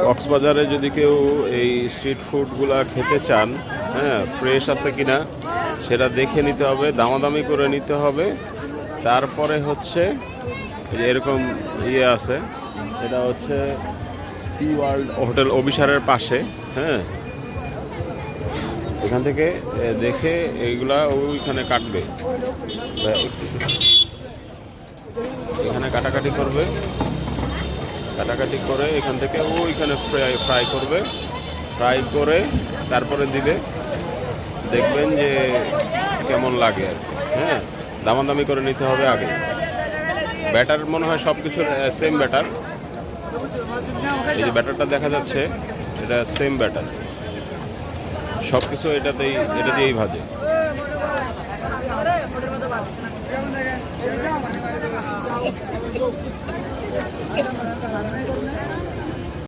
কক্সবাজারে যদি কেউ এই স্ট্রিট ফুডগুলা খেতে চান, হ্যাঁ, ফ্রেশ আছে কিনা সেটা দেখে নিতে হবে, দামাদামি করে নিতে হবে। তারপরে হচ্ছে এরকম ইয়ে আছে, এটা হচ্ছে সি ওয়ার্ল্ড হোটেল অভিসারের পাশে, হ্যাঁ, এখান থেকে দেখে এইগুলা ওইখানে কাটবে, এখানে কাটাকাটি করবে, কাটাকাটি করে এখান থেকে ওইখানে ফ্রাই করবে, ফ্রাই করে তারপরে দিবে, দেখবেন যে কেমন লাগে আর কি। হ্যাঁ, দামাদামি করে নিতে হবে আগে। ব্যাটার মনে হয় সব কিছুর সেম ব্যাটার, এই যে ব্যাটারটা দেখা যাচ্ছে এটা সেম ব্যাটার, সব কিছু এটা দিয়েই ভাজে।